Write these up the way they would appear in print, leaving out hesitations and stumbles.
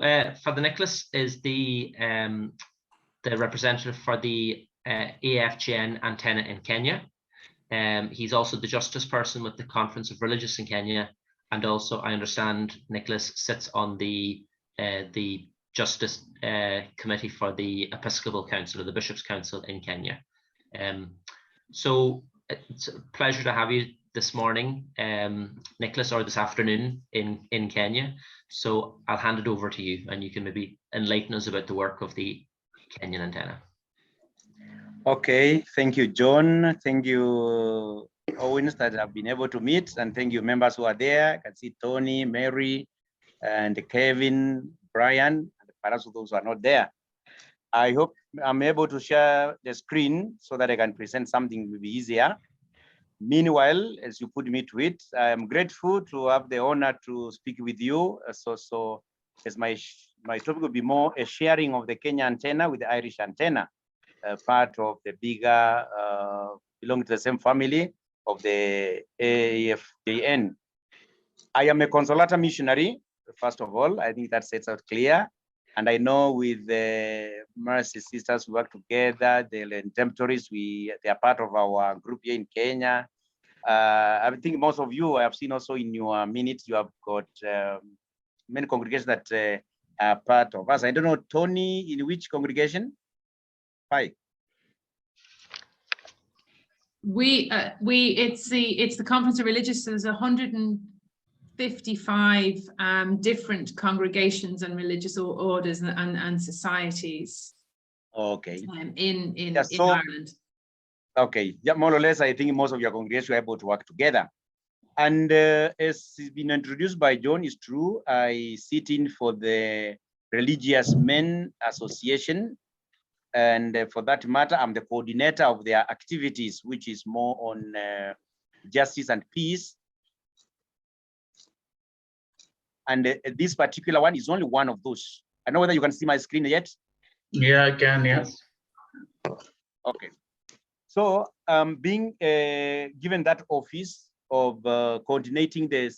Father Nicholas is the representative for the AEFJN Antenna in Kenya. He's also the justice person with the Conference of Religious in Kenya, and also I understand Nicholas sits on the Justice Committee for the Episcopal Council or the Bishops' Council in Kenya. So it's a pleasure to have you this morning, Nicholas, or this afternoon in Kenya. So I'll hand it over to you, and you can maybe enlighten us about the work of the Kenyan Antenna. Okay, thank you, John. Thank you, Owens, that I've been able to meet, and thank you, members who are there. I can see Tony, Mary, and Kevin, Brian, and perhaps those who are not there. I hope I'm able to share the screen so that I can present something will be easier. Meanwhile, as you put me to it, I am grateful to have the honor to speak with you. So as my topic will be more a sharing of the Kenya antenna with the Irish antenna, part of the bigger, belong to the same family of the AEFJN. I am a consolata missionary, first of all. I think that sets out clear. And I know with the Mercy Sisters, we work together, the Redemptorists, they are part of our group here in Kenya. I think most of you, I have seen also in your minutes, you have got many congregations that are part of us. I don't know, Tony, in which congregation? Hi. It's the Conference of Religious. So there's 155 different congregations and religious orders and societies. Okay. In Ireland. Okay, yeah, more or less, I think most of your congregations are able to work together. And as has been introduced by John, is true. I sit in for the Religious Men Association. And for that matter, I'm the coordinator of their activities, which is more on justice and peace. And this particular one is only one of those. I don't know whether you can see my screen yet. Yeah, I can, yes. Okay. So being given that office of coordinating the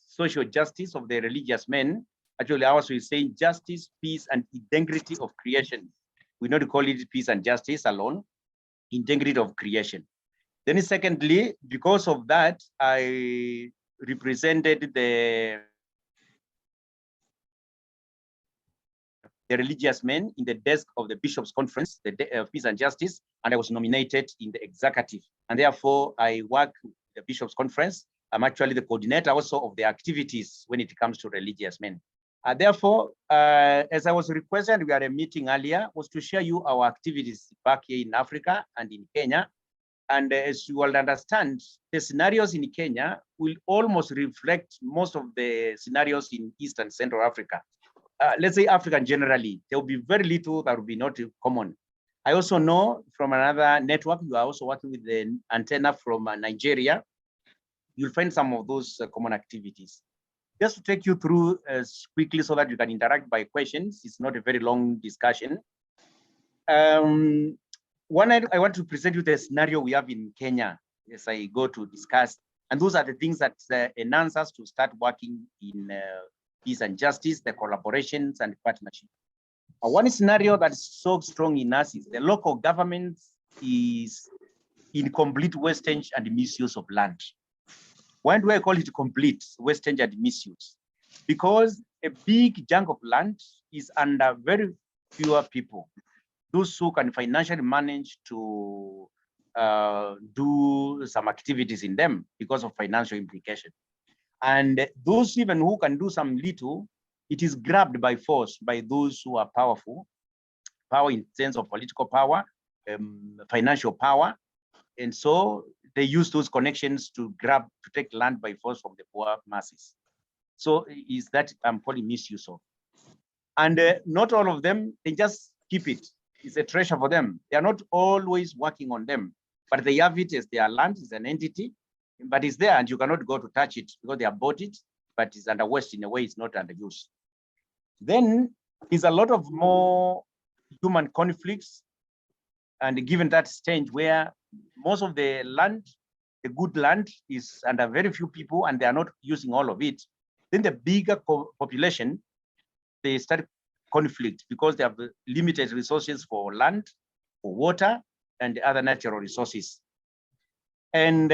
social justice of the religious men, actually I was saying justice, peace, and integrity of creation. We don't call it peace and justice alone, integrity of creation. Then secondly, because of that, I represented the religious men in the desk of the Bishops' Conference, the Peace and Justice, and I was nominated in the executive. And therefore, I work with the Bishops' Conference. I'm actually the coordinator also of the activities when it comes to religious men. Therefore, as I was requested, we had a meeting earlier, was to share you our activities back here in Africa and in Kenya. And as you will understand, the scenarios in Kenya will almost reflect most of the scenarios in East and Central Africa. Let's say Africa generally, there will be very little that will be not common. I also know from another network, you are also working with the antenna from Nigeria. You'll find some of those common activities. Just to take you through quickly so that you can interact by questions. It's not a very long discussion. One, I want to present you the scenario we have in Kenya as I go to discuss. And those are the things that enhance us to start working in peace and justice, the collaborations and partnership. One scenario that is so strong in us is the local government is in complete wastage and misuse of land. Why do I call it complete wastage and misuse? Because a big chunk of land is under very few people, those who can financially manage to do some activities in them because of financial implication. And those even who can do some little, it is grabbed by force by those who are powerful, power in sense of political power, financial power. And so they use those connections to take land by force from the poor masses. So is that I'm calling misuse of. And not all of them, they just keep it. It's a treasure for them. They are not always working on them, but they have it as their land, is an entity. But it's there and you cannot go to touch it because they have bought it, but it's under waste in a way, it's not under use. Then there's a lot of more human conflicts. And given that stage where most of the land, the good land is under very few people and they are not using all of it, then the bigger population, they start conflict because they have limited resources for land, for water, and other natural resources. And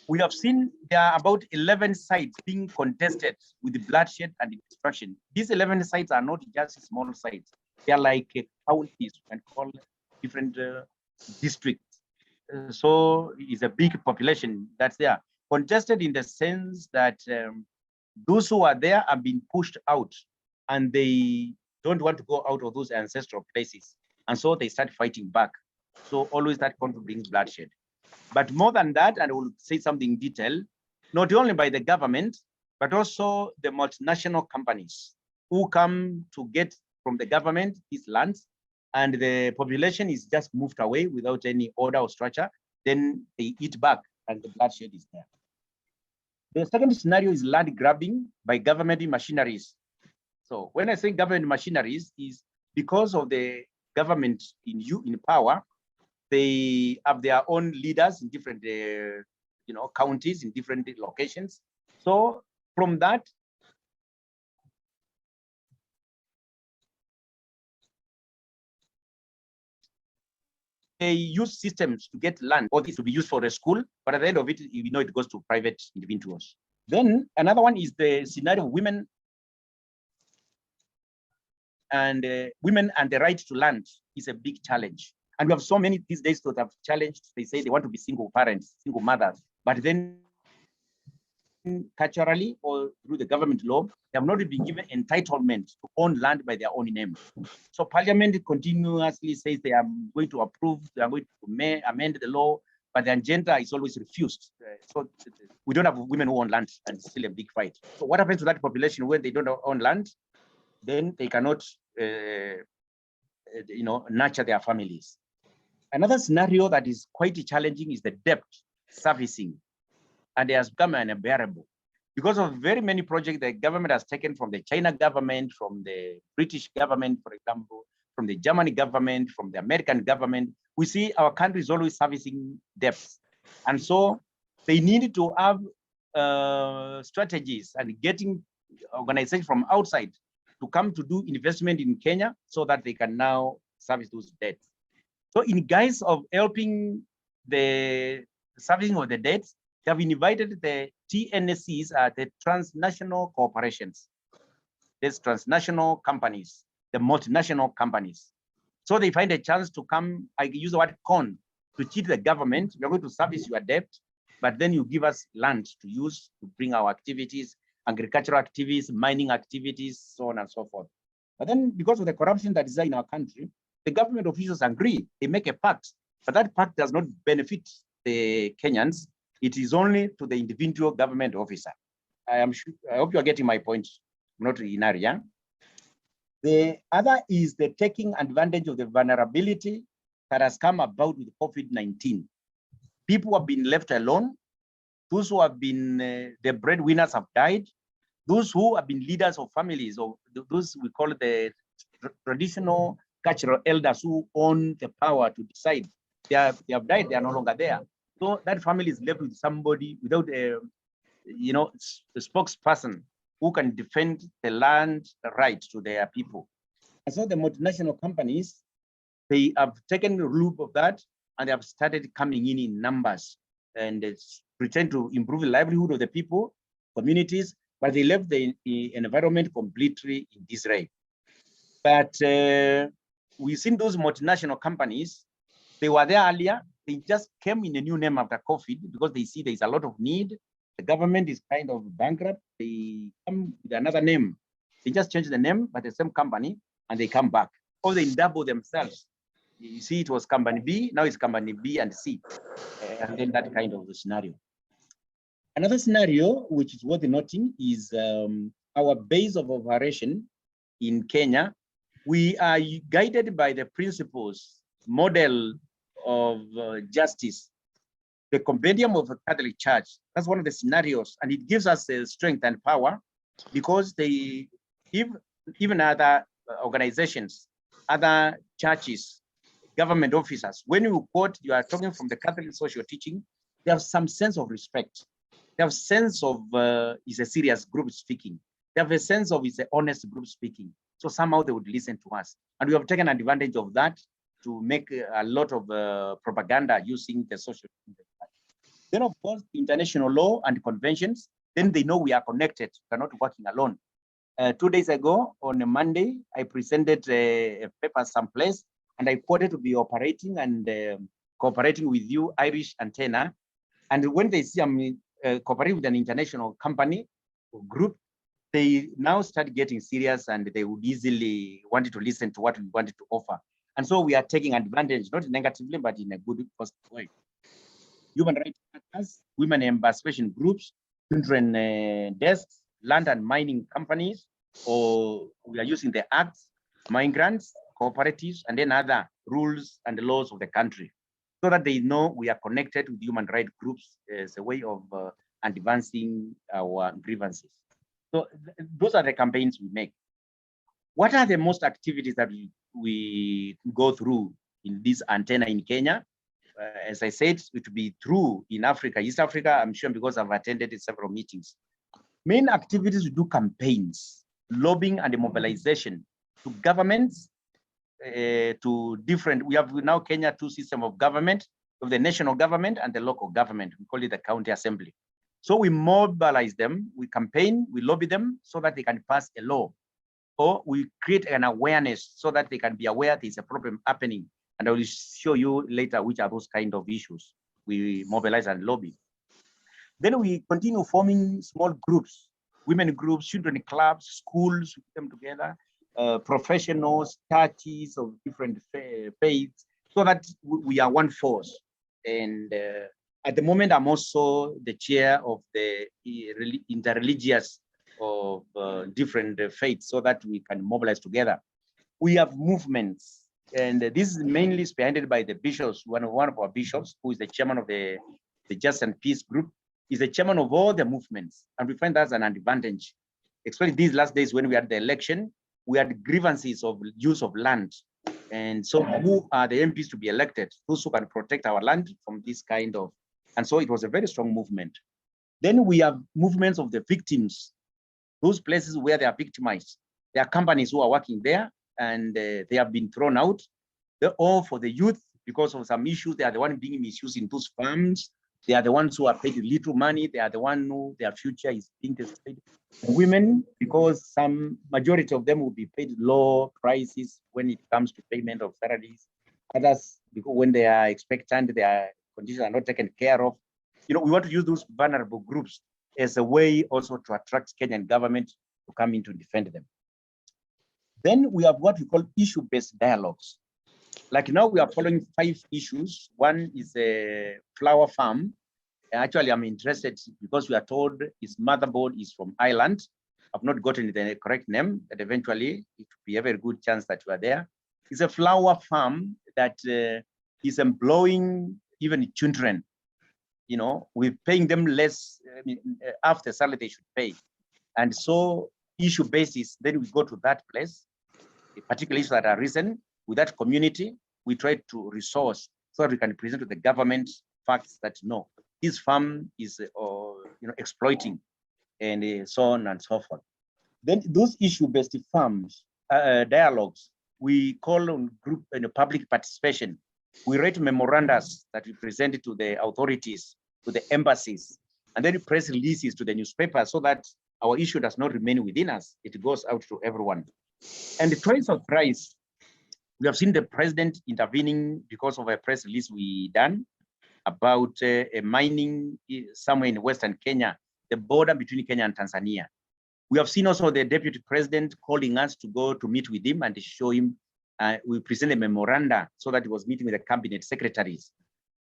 we have seen there are about 11 sites being contested with bloodshed and destruction. These 11 sites are not just small sites. They are like counties and call different districts. So it's a big population that's there. Contested in the sense that those who are there have been pushed out and they don't want to go out of those ancestral places. And so they start fighting back. So always that conflict brings bloodshed. But more than that, and I will say something in detail, not only by the government, but also the multinational companies who come to get from the government these lands, and the population is just moved away without any order or structure, then they eat back and the bloodshed is there. The second scenario is land grabbing by government machineries. So when I say government machineries is because of the government in power, they have their own leaders in different counties, in different locations. So from that, they use systems to get land, or this to be used for a school, but at the end of it, you know, it goes to private individuals. Then another one is the scenario of women and the right to land is a big challenge. And we have so many these days that have challenged. They say they want to be single parents, single mothers, but then culturally or through the government law, they have not been given entitlement to own land by their own name. So Parliament continuously says they are going to approve, they are going to amend the law, but the agenda is always refused. So we don't have women who own land, and it's still a big fight. So what happens to that population when they don't own land? Then they cannot, nurture their families. Another scenario that is quite challenging is the debt servicing, and it has become unbearable because of very many projects the government has taken from the China government, from the British government, for example, from the German government, from the American government. We see our country is always servicing debts, and so they need to have strategies and getting organizations from outside to come to do investment in Kenya so that they can now service those debts. So in guise of helping the servicing of the debts, they have invited the TNCs, the transnational corporations, these transnational companies, the multinational companies. So they find a chance to come, I use the word con, to cheat the government. We're going to service your debt, but then you give us land to use to bring our activities, agricultural activities, mining activities, so on and so forth. But then because of the corruption that is there in our country, the government officials agree, they make a pact, but that pact does not benefit the Kenyans. It is only to the individual government officer. I hope you are getting my point, not in area. The other is the taking advantage of the vulnerability that has come about with COVID-19. People have been left alone. Those who have been the breadwinners have died. Those who have been leaders of families, or those we call the traditional cultural elders who own the power to decide, they have died, they are no longer there. So that family is left with somebody without a spokesperson who can defend the land right to their people. And so the multinational companies, they have taken the loop of that and they have started coming in numbers and pretend to improve the livelihood of the people, communities, but they left the environment completely in disarray. But we've seen those multinational companies, they were there earlier, they just came in a new name after COVID because they see there's a lot of need. The government is kind of bankrupt. They come with another name. They just change the name, but the same company, and they come back. Or they double themselves. You see, it was company B, now it's company B and C. And then that kind of scenario. Another scenario, which is worth noting, is our base of operation in Kenya. We are guided by the principles, model of justice, the compendium of the Catholic Church. That's one of the scenarios, and it gives us strength and power because they give even other organizations, other churches, government officers. When you quote, you are talking from the Catholic social teaching, they have some sense of respect. They have sense of it's a serious group speaking. They have a sense of it's an honest group speaking. So somehow they would listen to us. And we have taken advantage of that to make a lot of propaganda using the social media. Then, of course, international law and conventions, then they know we are connected. We're not working alone. 2 days ago, on a Monday, I presented a paper someplace, and I quoted to be operating and cooperating with you, Irish Antenna. And when they see I'm cooperating with an international company or group, they now start getting serious and they would easily want to listen to what we wanted to offer. And so we are taking advantage, not negatively, but in a good positive way. Human rights actors, women emancipation groups, children desks, land and mining companies, or we are using the acts, migrants, cooperatives, and then other rules and laws of the country, so that they know we are connected with human rights groups as a way of advancing our grievances. So those are the campaigns we make. What are the most activities that we go through in this antenna in Kenya? As I said, it will be true in Africa, East Africa, I'm sure, because I've attended several meetings. Main activities, we do campaigns, lobbying and mobilization to governments, to different, we have now Kenya 2 systems of government, of the national government and the local government. We call it the county assembly. So we mobilize them, we campaign, we lobby them so that they can pass a law, or we create an awareness so that they can be aware there's a problem happening. And I will show you later which are those kind of issues we mobilize and lobby. Then we continue forming small groups, women groups, children clubs, schools, we put them together, professionals, churches of different faiths, so that we are one force. And at the moment, I'm also the chair of the interreligious of different faiths, so that we can mobilize together. We have movements, and this is mainly spearheaded by the bishops. One of our bishops, who is the chairman of the Justice and Peace group, is the chairman of all the movements, and we find that's an advantage. Especially these last days when we had the election, we had grievances of use of land. And so who are the MPs to be elected? Those who can protect our land from this kind of, and so it was a very strong movement. Then we have movements of the victims, those places where they are victimized. There are companies who are working there and they have been thrown out. They're all for the youth because of some issues. They are the ones being misused in those farms. They are the ones who are paid little money. They are the ones who their future is being destroyed. Women, because some majority of them will be paid low prices when it comes to payment of salaries. Others, because when they are expectant, their conditions are not taken care of. You know, we want to use those vulnerable groups as a way also to attract Kenyan government to come in to defend them. Then we have what we call issue-based dialogues. Like now we are following 5 issues. One is a flower farm. Actually, I'm interested because we are told its motherboard is from Ireland. I've not gotten the correct name, but eventually it will be a very good chance that you are there. It's a flower farm that is employing even children. You know, we're paying them less, after salary they should pay. And so issue basis, then we go to that place, particular issues that are risen with that community, we try to resource so that we can present to the government facts that no, this farm is exploiting, and so on and so forth. Then those issue-based farms, dialogues, we call on group and public participation. We write memorandums that we present it to the authorities, to the embassies, and then press releases to the newspapers so that our issue does not remain within us. It goes out to everyone. And twice or thrice, we have seen the president intervening because of a press release we done about a mining somewhere in Western Kenya, the border between Kenya and Tanzania. We have seen also the deputy president calling us to go to meet with him and to show him. We present a memoranda so that he was meeting with the cabinet secretaries.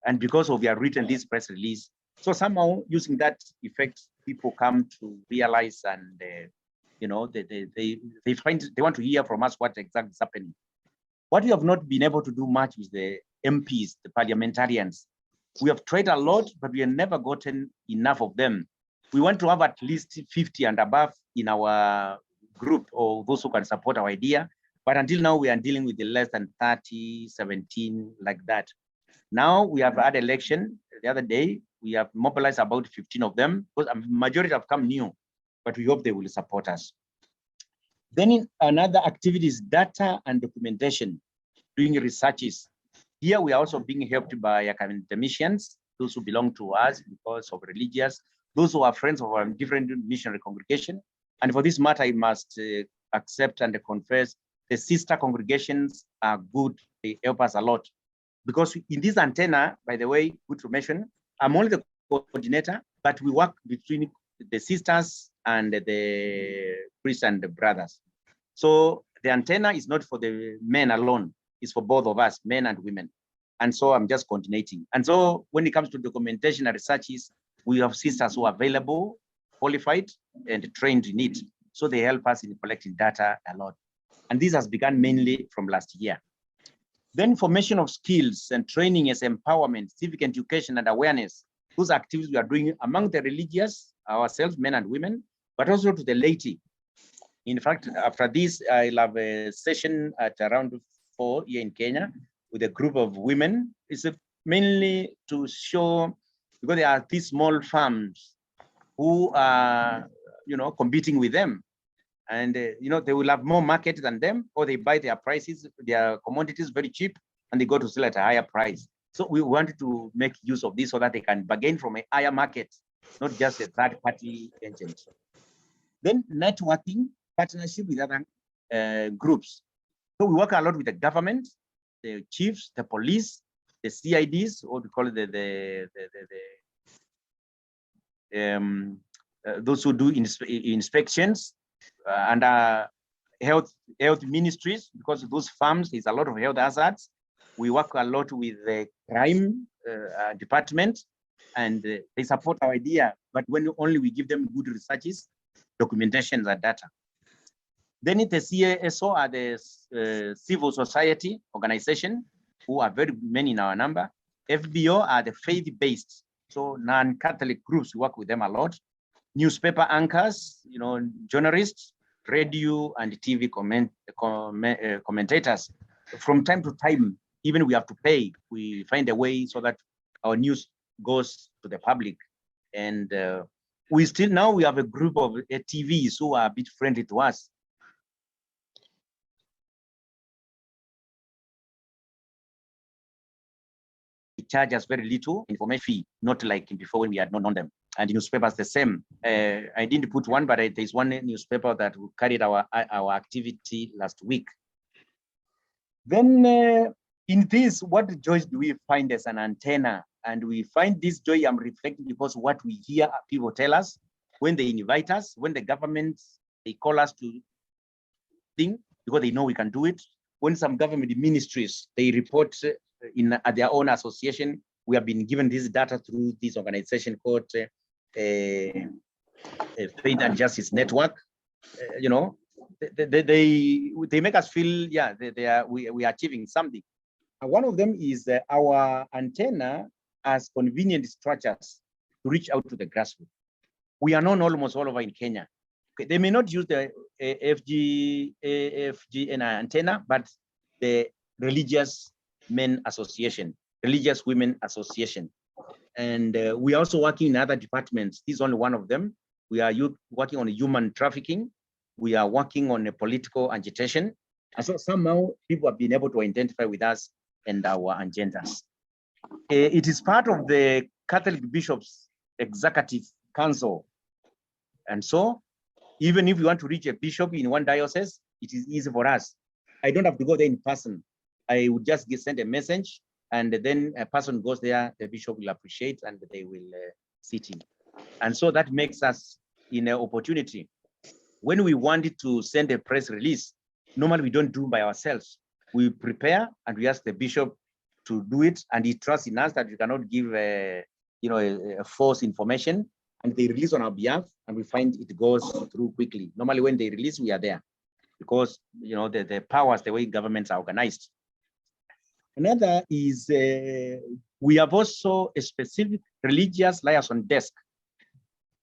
And because of we have written this press release, so somehow using that effect, people come to realize and they find they want to hear from us what exactly is happening. What we have not been able to do much with the MPs, the parliamentarians. We have tried a lot, but we have never gotten enough of them. We want to have at least 50 and above in our group, or those who can support our idea. But until now, we are dealing with the less than 30, 17, like that. Now we have had election the other day. We have mobilized about 15 of them, because a majority have come new. but we hope they will support us. Then in another activity is data and documentation, doing researches. Here we are also being helped by academicians, those who belong to us because of religious, those who are friends of our different missionary congregation. And for this matter, I must accept and confess the sister congregations are good. They help us a lot. Because in this antenna, by the way, good to mention, I'm only the coordinator, but we work between the sisters and the priests and the brothers. So the antenna is not for the men alone, it's for both of us, men and women. And so I'm just coordinating. And so when it comes to documentation and researches, we have sisters who are available, qualified, and trained in it. So they help us in collecting data a lot. And this has begun mainly from last year. Then formation of skills and training as empowerment, civic education and awareness. Those activities we are doing among the religious, ourselves, men and women, but also to the laity. In fact, after this, I'll have a session at around 4 here in Kenya with a group of women. It's mainly to show, because there are these small farms who are, competing with them. And, they will have more market than them, or they buy their prices, their commodities very cheap, and they go to sell at a higher price. So we wanted to make use of this so that they can bargain from a higher market, not just a third-party agent. Then networking, partnership with other groups. So we work a lot with the government, the chiefs, the police, the CIDs, or we call it those who do inspections, and health ministries, because those farms, there's a lot of health hazards. We work a lot with the crime department, and they support our idea, but when only we give them good researches, documentations and data. Then the CASO are the civil society organization, who are very many in our number. FBO are the faith-based, so non-Catholic groups, we work with them a lot. Newspaper anchors, journalists, radio and TV commentators. From time to time, even we have to pay, we find a way so that our news goes to the public. And we have a group of TVs who are a bit friendly to us. They charge us very little information fee, not like before when we had not known them. And the newspapers the same. I didn't put one, but there's one newspaper that carried our activity last week. Then in this, what joy do we find as an antenna? And we find this joy, I'm reflecting, because what we hear people tell us when they invite us, when the government, they call us to think, because they know we can do it. When some government ministries, they report at their own association, we have been given this data through this organization called Faith and Justice Network. They make us feel, we are achieving something. And one of them is our antenna as convenient structures to reach out to the grassroots. We are known almost all over in Kenya. Okay, they may not use the AEFJN antenna, but the Religious Men Association, Religious Women Association. And we are also working in other departments. This is only one of them. We are working on human trafficking. We are working on a political agitation. And so somehow people have been able to identify with us and our agendas. It is part of the Catholic Bishops' Executive Council. And so even if we want to reach a bishop in one diocese, it is easy for us. I don't have to go there in person. I would just send a message, and then a person goes there, the bishop will appreciate, and they will sit in. And so that makes us in an opportunity. When we wanted to send a press release, normally we don't do by ourselves. We prepare and we ask the bishop to do it, and he trusts in us that we cannot give a false information, and they release on our behalf, and we find it goes through quickly. Normally when they release, we are there, because the powers, the way governments are organized. Another is we have also a specific religious liaison desk,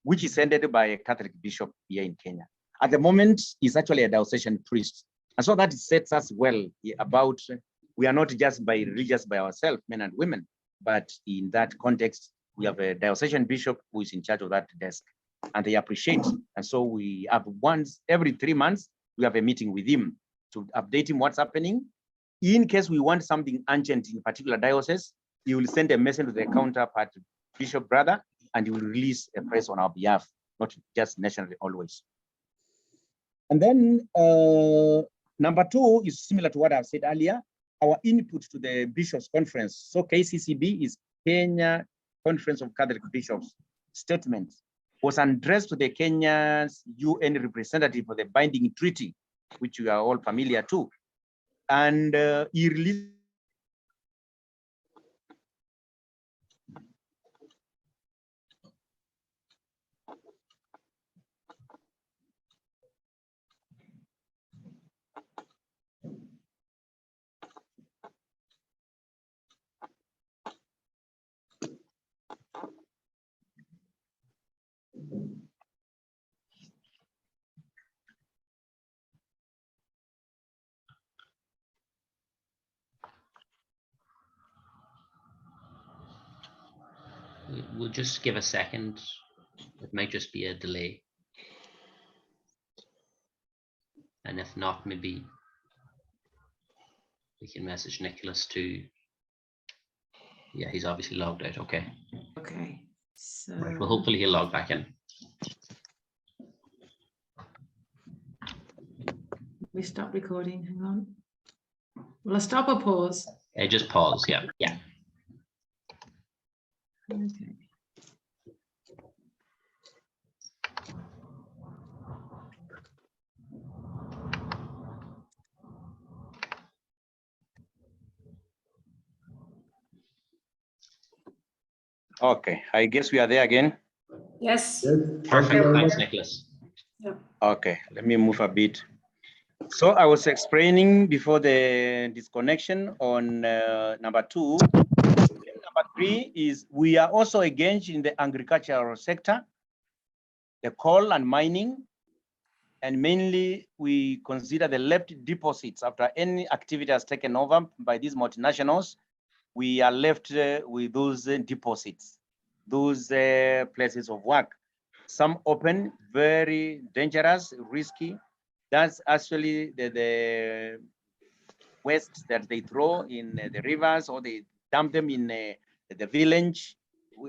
which is headed by a Catholic bishop here in Kenya. At the moment, he's actually a diocesan priest. And so that sets us well about, we are not just religious by ourselves, men and women, but in that context, we have a diocesan bishop who is in charge of that desk. and they appreciate. And so we have once every 3 months, we have a meeting with him to update him what's happening. In case we want something urgent in a particular diocese, he will send a message to the counterpart bishop brother, and he will release a press on our behalf, not just nationally always. And then number 2 is similar to what I've said earlier, our input to the bishops conference. So KCCB is Kenya Conference of Catholic Bishops. Statement was addressed to the Kenya's UN representative for the binding treaty, which you are all familiar to. And he released We'll just give a second. It might just be a delay. And if not, maybe we can message Nicholas to, yeah, he's obviously logged out. Okay. Okay. So Right. Well, hopefully he'll log back in. we stop recording. Hang on. Will I stop or pause? Just pause. Yeah. Yeah. Okay. okay, I guess we are there again. Yes. Perfect. Thanks, Nicholas. Okay, let me move a bit. So I was explaining before the disconnection on number 2. Number 3 is we are also engaged in the agricultural sector, the coal and mining, and mainly we consider the left deposits after any activity has taken over by these multinationals. We are left with those deposits, those places of work. Some open, very dangerous, risky. That's actually the waste that they throw in the rivers, or they dump them in the village.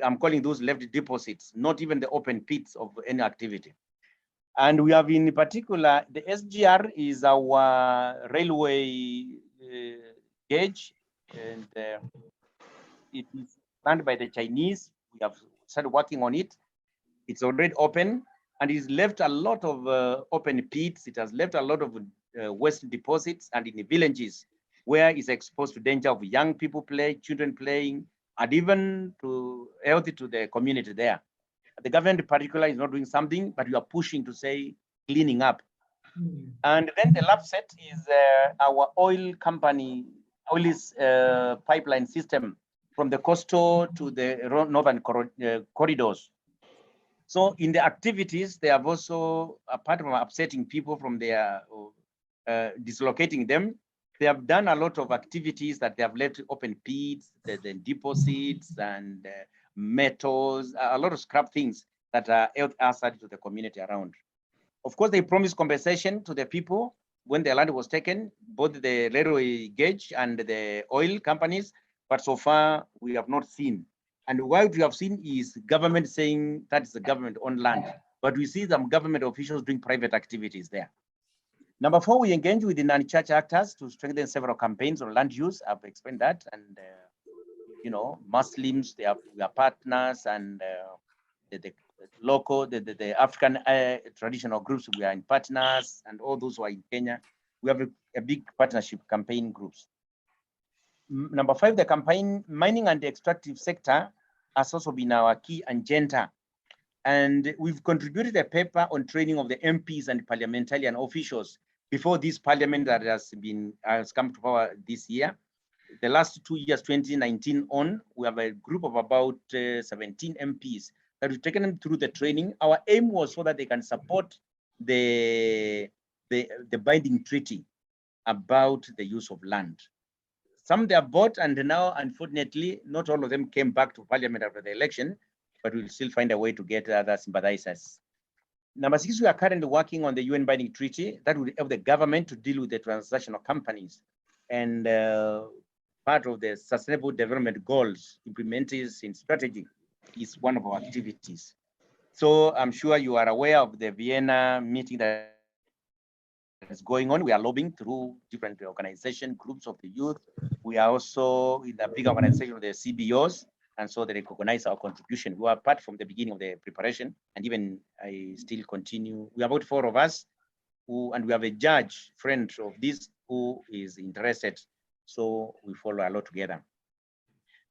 I'm calling those left deposits, not even the open pits of any activity. And we have in particular, the SGR is our railway gauge, and it is planned by the Chinese. We have started working on it. It's already open, and it's left a lot of open pits. It has left a lot of waste deposits, and in the villages where it's exposed to danger of young people children playing, and even to health to the community there. The government in particular is not doing something, but we are pushing to say cleaning up. And then the last set is our oil company, pipeline system from the coastal to the northern corridors. So in the activities, they have also, apart from upsetting people from their, dislocating them, they have done a lot of activities that they have left open pits, the deposits and metals, a lot of scrap things that are health hazard to the community around. Of course, they promised compensation to the people when the land was taken, both the railway gauge and the oil companies, but so far we have not seen. And what we have seen is government saying that is the government-owned land, but we see some government officials doing private activities there. Number 4, we engage with the non-church actors to strengthen several campaigns on land use. I've explained that, and you know, Muslims, we are partners, and the local, the African traditional groups, we are in partners, and all those who are in Kenya, we have a big partnership campaign groups. Number 5, the campaign mining and the extractive sector has also been our key agenda. And we've contributed a paper on training of the MPs and parliamentarian officials before this parliament that has come to power this year. The last 2 years, 2019 on, we have a group of about 17 MPs that we've taken them through the training. Our aim was so that they can support the binding treaty about the use of land. Some they have bought, and now, unfortunately, not all of them came back to parliament after the election. but we'll still find a way to get other sympathizers. Number 6, we are currently working on the UN binding treaty that will help the government to deal with the transnational companies. And part of the sustainable development goals implemented in strategy is one of our activities. So I'm sure you are aware of the Vienna meeting that is going on. We are lobbying through different organization, groups of the youth. We are also in the big organization of the CBOs, and so they recognize our contribution. We are part from the beginning of the preparation, and even I still continue. We are about 4 of us, and we have a judge friend of this who is interested. So we follow a lot together.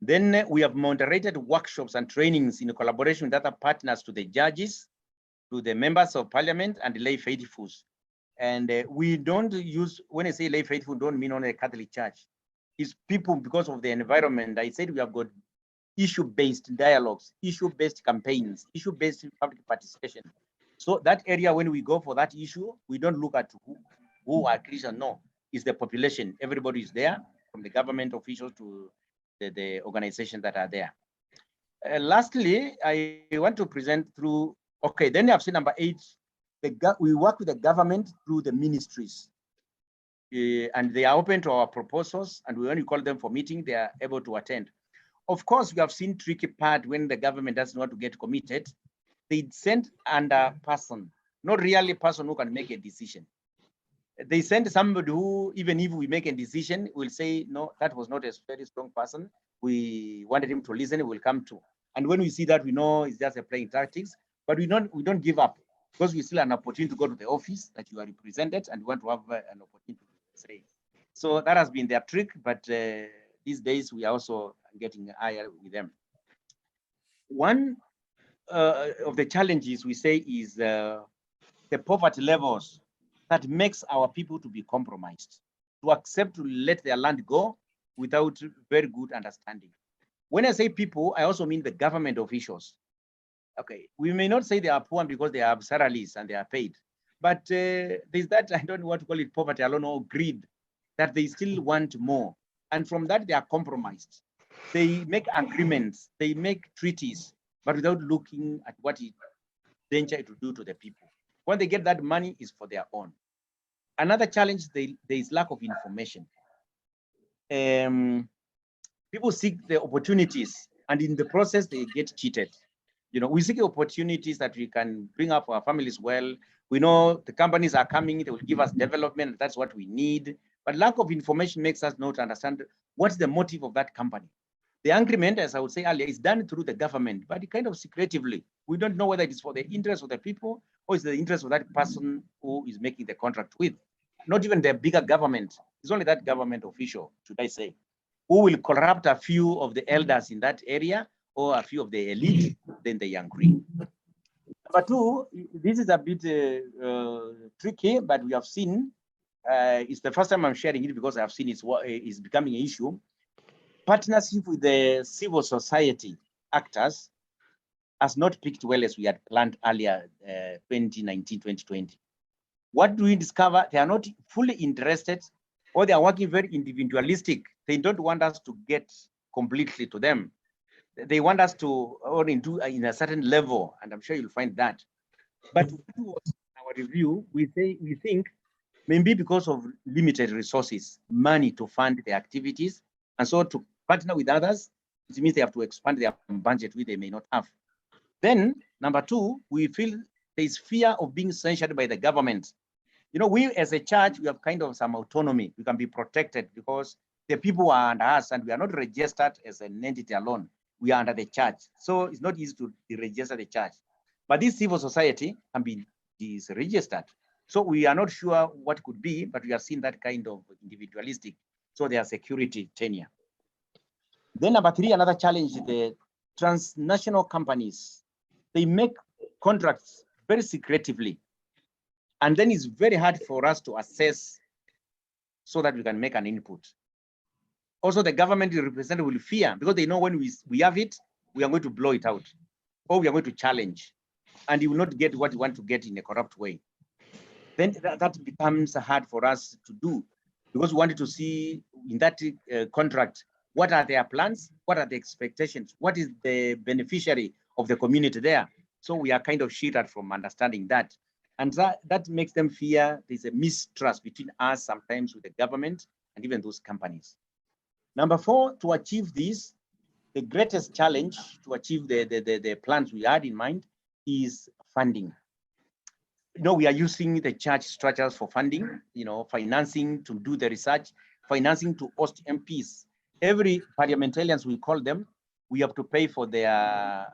Then we have moderated workshops and trainings in collaboration with other partners to the judges, to the members of parliament and the lay faithfuls. And we don't use, when I say lay faithful, don't mean only the Catholic Church. It's people because of the environment. I said we have got issue-based dialogues, issue-based campaigns, issue-based public participation. So that area, when we go for that issue, we don't look at who are Christian. No, it's the population. Everybody is there, from the government officials to the organizations that are there. Lastly, I want to present through, okay, then I've seen number 8, we work with the government through the ministries. And they are open to our proposals, and when we call them for meeting, they are able to attend. Of course, we have seen tricky part when the government doesn't want to get committed. They send under person, not really a person who can make a decision. They send somebody who, even if we make a decision, will say, no, that was not a very strong person. We wanted him to listen, we'll come to. And when we see that, we know it's just a playing tactics, but we don't give up, because we still have an opportunity to go to the office that you are represented, and we want to have an opportunity to say. So that has been their trick, but these days we are also getting higher with them. One of the challenges we say is the poverty levels that makes our people to be compromised, to accept to let their land go without very good understanding. When I say people, I also mean the government officials. Okay, we may not say they are poor because they have salaries and they are paid, but there's that, I don't want to call it poverty alone or greed, that they still want more. And from that, they are compromised. They make agreements, they make treaties, but without looking at what it danger it will do to the people. When they get that money, is for their own. Another challenge, there is lack of information. People seek the opportunities, and in the process, they get cheated. You know, we seek opportunities that we can bring up our families well. We know the companies are coming, they will give us development, that's what we need. But lack of information makes us not understand what's the motive of that company. The agreement, as I would say earlier, is done through the government, but kind of secretively. We don't know whether it is for the interest of the people or it's the interest of that person who is making the contract with. Not even the bigger government. It's only that government official, should I say, who will corrupt a few of the elders in that area or a few of the elite, then they agree. Number 2, this is a bit tricky, but we have seen, it's the first time I'm sharing it because I have seen it's becoming an issue. Partnership with the civil society actors has not picked well as we had planned earlier, 2019, 2020. What do we discover? They are not fully interested, or they are working very individualistic. They don't want us to get completely to them. They want us to only do in a certain level, and I'm sure you'll find that. But in our review, we think maybe because of limited resources, money to fund the activities, and so to partner with others, it means they have to expand their budget, which they may not have. Then, number 2, we feel there is fear of being censured by the government. You know, we as a church, we have kind of some autonomy. We can be protected because the people are under us and we are not registered as an entity alone. We are under the church. So it's not easy to register the church. But this civil society can be registered. So we are not sure what could be, but we have seen that kind of individualistic. So their security tenure. Then number 3, another challenge is the transnational companies. They make contracts very secretively. And then it's very hard for us to assess so that we can make an input. Also, the government representative will fear because they know when we have it, we are going to blow it out, or we are going to challenge, and you will not get what you want to get in a corrupt way. Then that becomes hard for us to do because we wanted to see in that contract, what are their plans? What are the expectations? What is the beneficiary of the community there. So we are kind of shielded from understanding that. And that makes them fear there's a mistrust between us sometimes with the government and even those companies. Number 4, to achieve this, the greatest challenge to achieve the plans we had in mind is funding. We are using the church structures for funding, financing to do the research, financing to host MPs. Every parliamentarians, we call them, we have to pay for their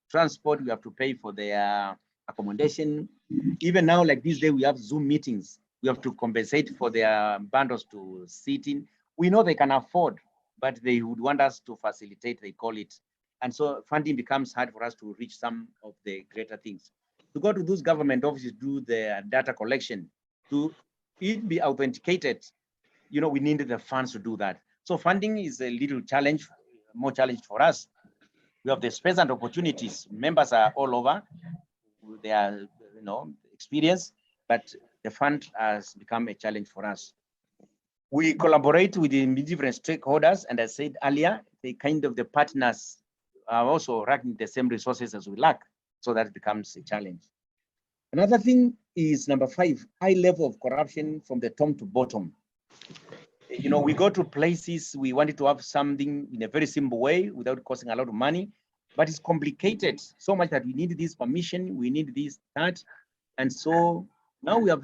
transport, we have to pay for their accommodation. Even now, like this day, we have Zoom meetings. We have to compensate for their bundles to sit in. We know they can afford, but they would want us to facilitate, they call it. And so funding becomes hard for us to reach some of the greater things. To go to those government offices, do the data collection, to it be authenticated, we need the funds to do that. So funding is a little challenge, more challenge for us. We have the space and opportunities. Members are all over. They are, experienced, but the fund has become a challenge for us. We collaborate with the different stakeholders, and I said earlier, the partners are also lacking the same resources as we lack, so that becomes a challenge. Another thing is number 5, high level of corruption from the top to bottom. We go to places, we wanted to have something in a very simple way without costing a lot of money, but it's complicated so much that we need this permission, we need this, that. And so now we have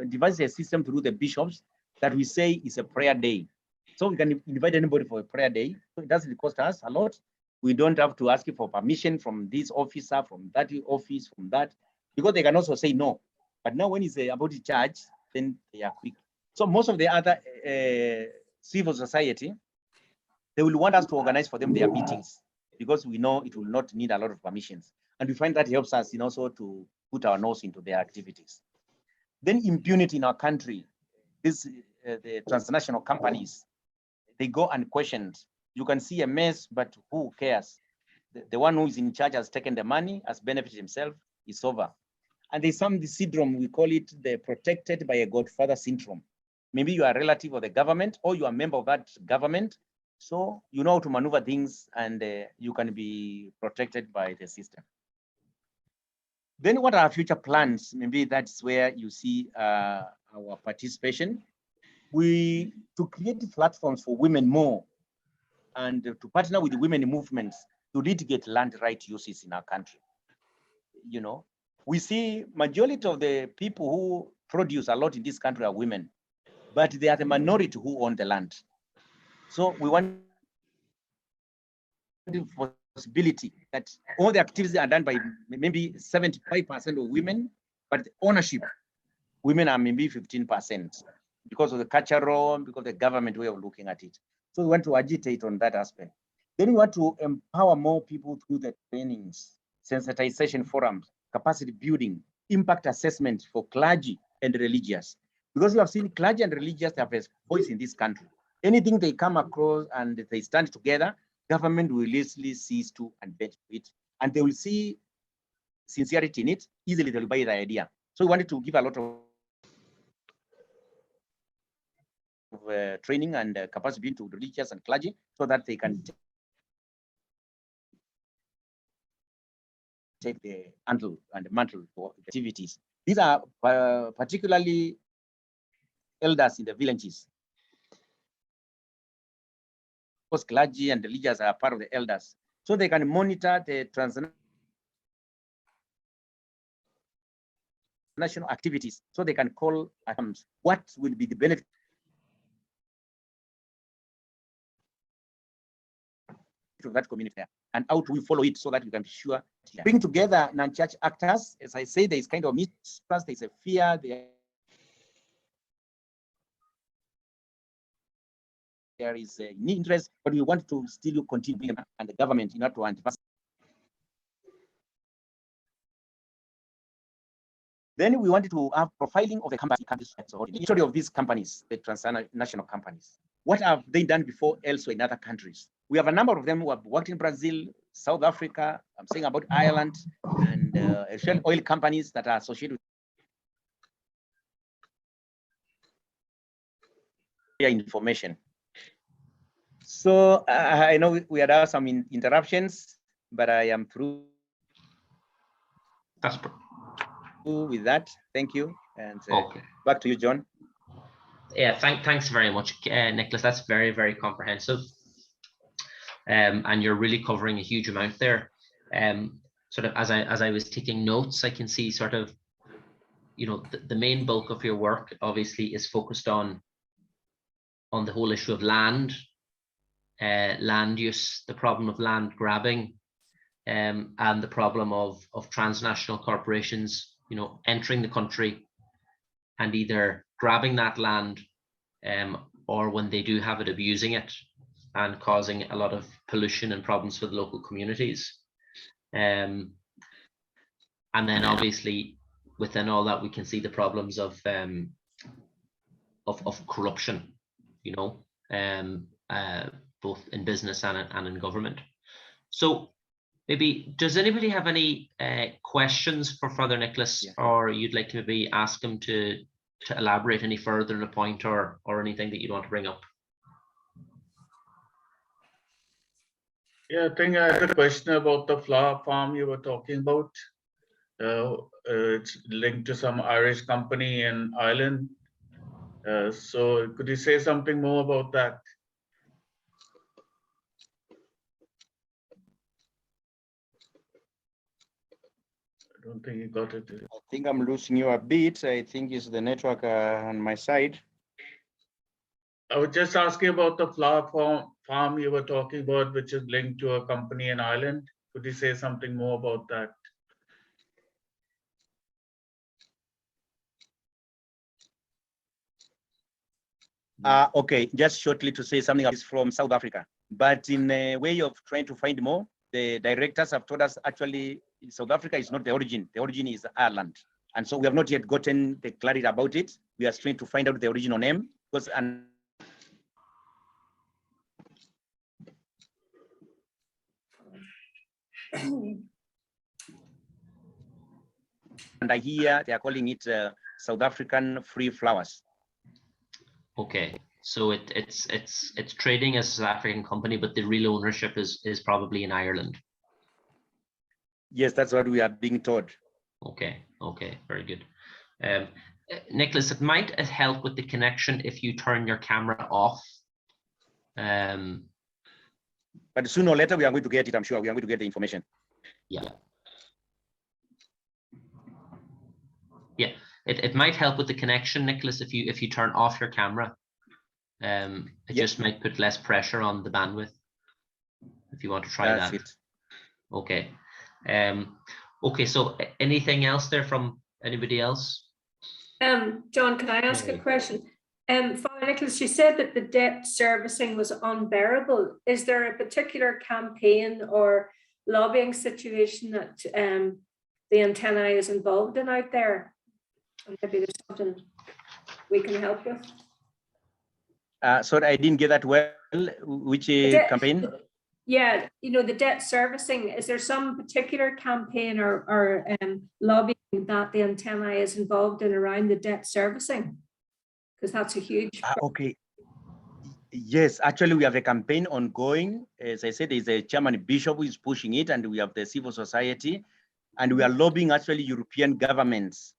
devised a system through the bishops that we say is a prayer day. So we can invite anybody for a prayer day. So it doesn't cost us a lot. We don't have to ask for permission from this officer, from that office, from that, because they can also say no. But now when it's about the church, then they are quick. So most of the other civil society, they will want us to organize for them their meetings, because we know it will not need a lot of permissions. And we find that helps us also to put our nose into their activities. Then impunity in our country. The transnational companies, they go unquestioned. You can see a mess, but who cares? The one who is in charge has taken the money, has benefited himself, it's over. And there's the syndrome, we call it the protected by a godfather syndrome. Maybe you are a relative of the government, or you are a member of that government, so you know how to maneuver things, and you can be protected by the system. Then what are our future plans? Maybe that's where you see our participation. To create platforms for women more, and to partner with the women movements to litigate land right uses in our country. We see majority of the people who produce a lot in this country are women, but they are the minority who own the land. So we want the possibility that all the activities are done by maybe 75% of women, but the ownership, women are maybe 15%, because of the cultural, because of the government way of looking at it. So we want to agitate on that aspect. Then we want to empower more people through the trainings, sensitization forums, capacity building, impact assessment for clergy and religious. Because we have seen clergy and religious have a voice in this country. Anything they come across and they stand together, government will easily cease to and bet it, and they will see sincerity in it, easily they'll buy the idea. So we wanted to give a lot of training and capacity to religious and clergy, so that they can take the handle and the mantle for activities. These are particularly elders in the villages. Because clergy and religious are part of the elders, so they can monitor the transnational activities, so they can call what will be the benefit of that community there, and how do we follow it so that we can be sure. Bring together non-church actors. As I say, there is kind of mistrust, there is a fear, there is a need interest, but we want to still continue and the government in order to advance. Then we wanted to have profiling of the companies, so the history of these companies, the transnational companies. What have they done before elsewhere in other countries? We have a number of them who have worked in Brazil, South Africa, I'm saying about Ireland, and Shell oil companies that are associated with information. So I know we had some interruptions, but I am through. That's with that. Thank you. And okay. back to you, John. Yeah, thanks very much, Nicholas. That's very, very comprehensive. And you're really covering a huge amount there. Sort of as I was taking notes, I can see sort of, you know, the main bulk of your work obviously is focused on the whole issue of land use, the problem of land grabbing, and the problem of transnational corporations, you know, entering the country and either grabbing that land, or when they do have it, abusing it and causing a lot of pollution and problems for the local communities. And then obviously within all that, we can see the problems of corruption, you know, both in business and in government. So maybe, does anybody have any questions for Father Nicholas, or you'd like to maybe ask him to elaborate any further on a point or anything that you'd want to bring up? Yeah, I think I had a question about the flower farm you were talking about. It's linked to some Irish company in Ireland. So could you say something more about that? I don't think you got it. I think I'm losing you a bit. I think it's the network on my side. I was just asking about the flower farm you were talking about, which is linked to a company in Ireland. Could you say something more about that? Okay, just shortly to say something is from South Africa, but in a way of trying to find more, the directors have told us actually South Africa is not the origin. The origin is Ireland. And so we have not yet gotten the clarity about it. We are trying to find out the original name because and I hear they are calling it South African free flowers. Okay, so it's trading as a South African company, but the real ownership is probably in Ireland. Yes, that's what we are being told. Okay, very good. Nicholas, it might help with the connection if you turn your camera off. But sooner or later we are going to get it, I'm sure. We are going to get the information. Yeah. It might help with the connection, Nicholas, if you turn off your camera. It just might put less pressure on the bandwidth. If you want to try that. It. Okay. Okay, so anything else there from anybody else? John, can I ask a question? Father Nicholas, you said that the debt servicing was unbearable. Is there a particular campaign or lobbying situation that the antenna is involved in out there? And maybe there's something we can help with. Sorry, I didn't get that well. Which campaign? Yeah, you know, the debt servicing, is there some particular campaign or lobbying that the antenna is involved in around the debt servicing? Because that's a huge... Okay. Yes, actually we have a campaign ongoing. As I said, there's a chairman bishop who is pushing it, and we have the civil society, and we are lobbying actually European governments.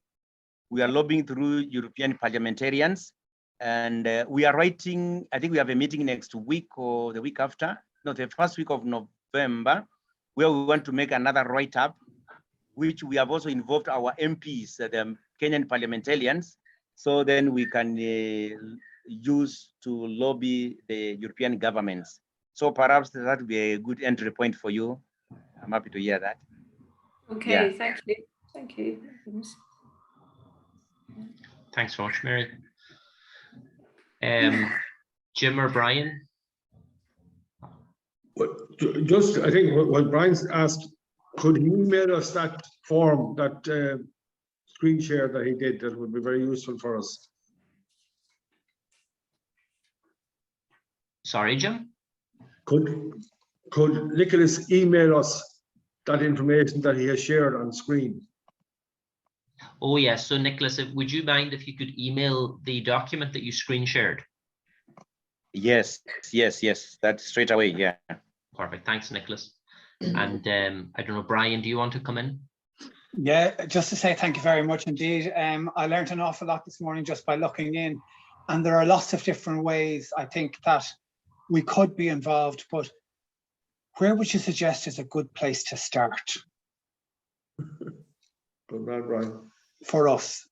We are lobbying through European parliamentarians, and we are writing, I think we have a meeting next week or the week after, no, the first week of November, where we want to make another write-up, which we have also involved our MPs, the Kenyan parliamentarians, so then we can use to lobby the European governments. So perhaps that would be a good entry point for you. I'm happy to hear that. Okay, thank you. Thank you. Thanks so much, Mary. Jim or Brian? Just, I think what Brian's asked, could he email us that form, that screen share that he did? That would be very useful for us. Sorry, Jim? Could Nicholas email us that information that he has shared on screen? Oh yes, so Nicholas, would you mind if you could email the document that you screen shared? Yes, that's straight away, yeah. Perfect, thanks Nicholas. And I don't know, Brian, do you want to come in? Yeah, just to say thank you very much indeed. I learned an awful lot this morning just by looking in, and there are lots of different ways I think that we could be involved, but where would you suggest is a good place to start Good man, Brian. for us?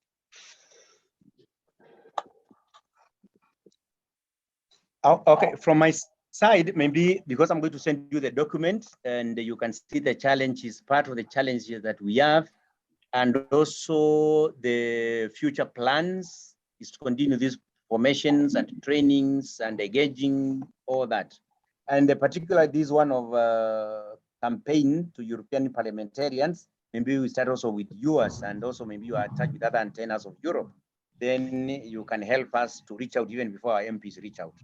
Oh, okay, from my side, maybe because I'm going to send you the document and you can see the challenges, part of the challenges that we have, and also the future plans is to continue these formations and trainings and engaging, all that. And particularly this one of campaign to European parliamentarians, maybe we start also with yours, and also maybe you are in touch with other antennas of Europe. Then you can help us to reach out even before our MPs reach out.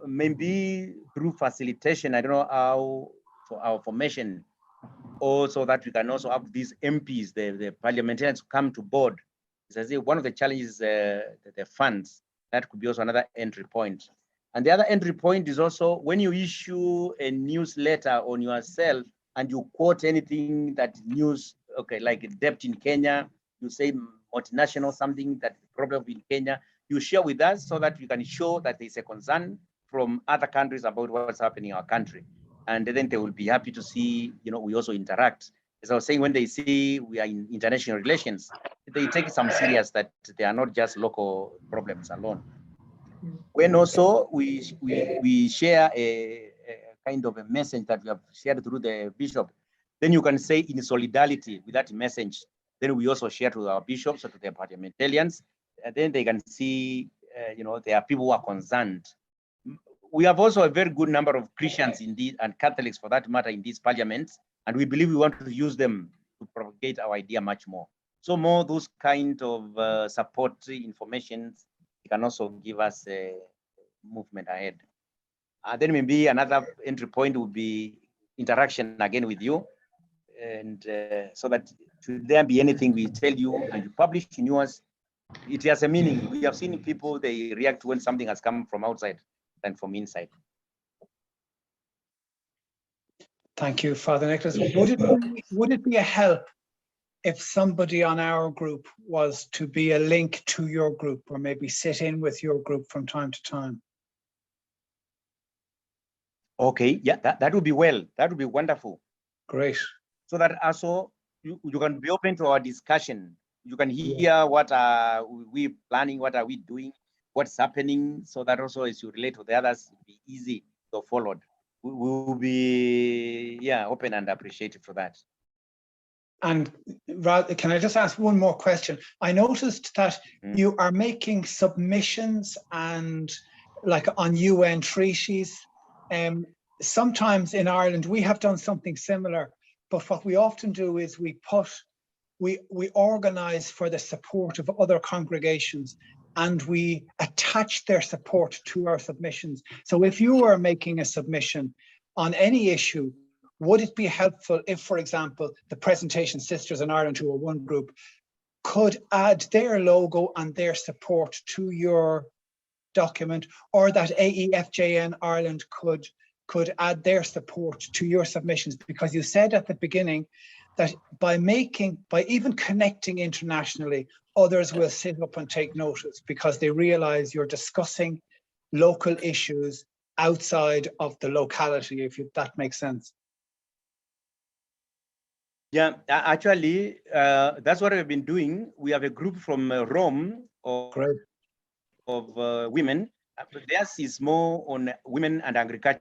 Maybe through facilitation, I don't know how, for our formation, also that we can also have these MPs, the parliamentarians come to board. As I say, one of the challenges, the funds, that could be also another entry point. And the other entry point is also when you issue a newsletter on yourself and you quote anything that news, okay, like debt in Kenya, you say multinational, something that problem in Kenya, you share with us so that we can show that there's a concern from other countries about what's happening in our country. And then they will be happy to see, you know, we also interact. As I was saying, when they see we are in international relations, they take some serious that they are not just local problems alone. When also we share a kind of a message that we have shared through the bishop, then you can say in solidarity with that message, then we also share to our bishops or to the parliamentarians, and then they can see, you know, there are people who are concerned. We have also a very good number of Christians indeed, and Catholics for that matter, in these parliaments, and we believe we want to use them to propagate our idea much more. So more those kind of support information can also give us a movement ahead. Then maybe another entry point would be interaction again with you, and so that should there be anything we tell you and you publish in yours, it has a meaning. We have seen people, they react when something has come from outside than from inside. Thank you, Father Nicholas. Would it be a help if somebody on our group was to be a link to your group, or maybe sit in with your group from time to time? Okay, yeah, that would be well. That would be wonderful. Great. So that also you can be open to our discussion. You can hear what are we planning, what are we doing, what's happening, so that also as you relate to the others, it'll be easy to follow. We will be, yeah, open and appreciative for that. And can I just ask one more question? I noticed that you are making submissions and like on UN treaties. Sometimes in Ireland, we have done something similar, but what we often do is we organize for the support of other congregations, and we attach their support to our submissions. So if you are making a submission on any issue, would it be helpful if, for example, the Presentation Sisters in Ireland, who are one group, could add their logo and their support to your document, or that AEFJN Ireland could add their support to your submissions? Because you said at the beginning that by even connecting internationally, others will sit up and take notice because they realize you're discussing local issues outside of the locality, if that makes sense. Yeah, actually, that's what we've been doing. We have a group from Rome of women. Theirs is more on women and agriculture.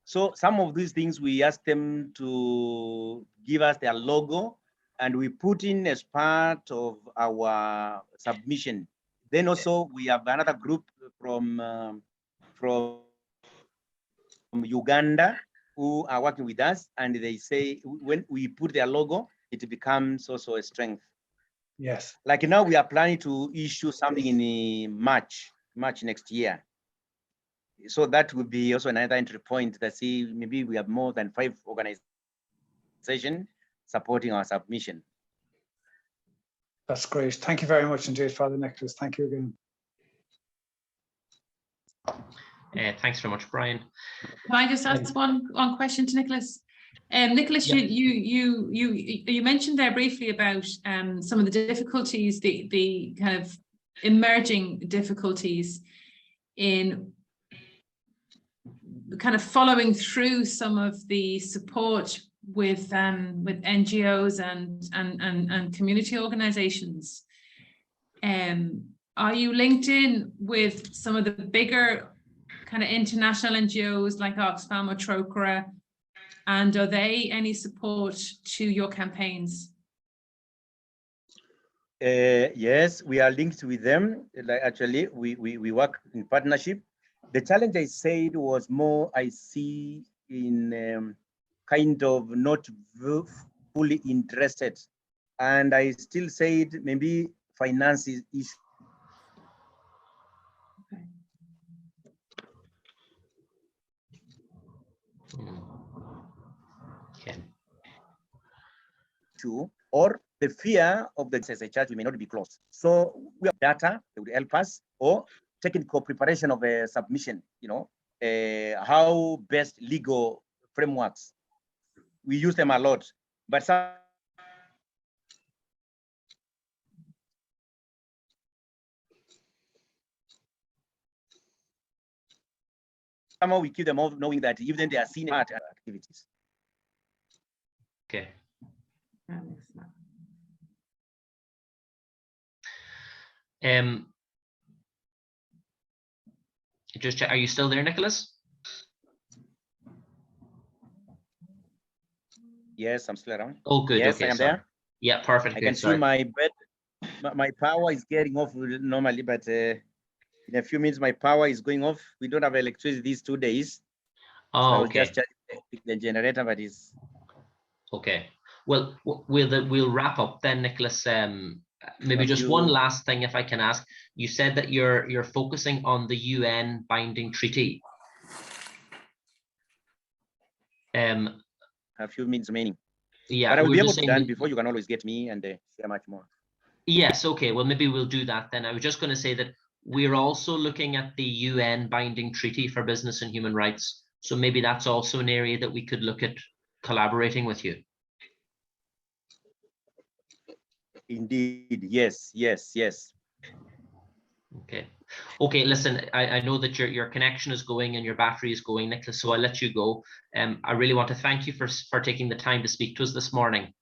So some of these things, we ask them to give us their logo, and we put in as part of our submission. Then also we have another group from Uganda who are working with us, and they say when we put their logo, it becomes also a strength. Yes. Like now we are planning to issue something in March next year. So that would be also another entry point that see maybe we have more than 5 organizations supporting our submission. That's great. Thank you very much indeed, Father Nicholas. Thank you again. Thanks very much, Brian. Can I just ask one question to Nicholas? Nicholas, Yeah. you mentioned there briefly about some of the difficulties, the kind of emerging difficulties in kind of following through some of the support with NGOs and community organizations. Are you linked in with some of the bigger kind of international NGOs like Oxfam or Trocra? And are they any support to your campaigns? Yes, we are linked with them. Like actually, we work in partnership. The challenge I said was more I see in kind of not fully interested, and I still said maybe finance is issue. Okay. Or the fear of the as a church, we may not be close. So we have data that would help us, or technical preparation of a submission, you know, how best legal frameworks. We use them a lot, but somehow we keep them all knowing that even they are seen at activities. Okay. Just check, are you still there, Nicholas? Yes, I'm still around. Oh, good. Yes, Okay, I am sorry. there. Yeah, perfect. I Good, can see sorry. my bed. My power is getting off normally, but in a few minutes my power is going off. We don't have electricity these 2 days. So I Oh, was okay. just charging the generator, but it's Okay. Well, we'll wrap up then, Nicholas. Maybe Thank just one you. last thing, if I can ask. You said that you're focusing on the UN binding treaty. a few minutes remaining. Yeah, But I will we're be just able to saying done that- before you can always get me and share much more. Yes, okay. Well, maybe we'll do that then. I was just going to say that we're also looking at the UN binding treaty for business and human rights. So maybe that's also an area that we could look at collaborating with you. Indeed, yes, yes, yes. Okay. Okay, listen, I know that your connection is going and your battery is going, Nicholas, so I'll let you go. I really want to thank you for taking the time to speak to us this morning.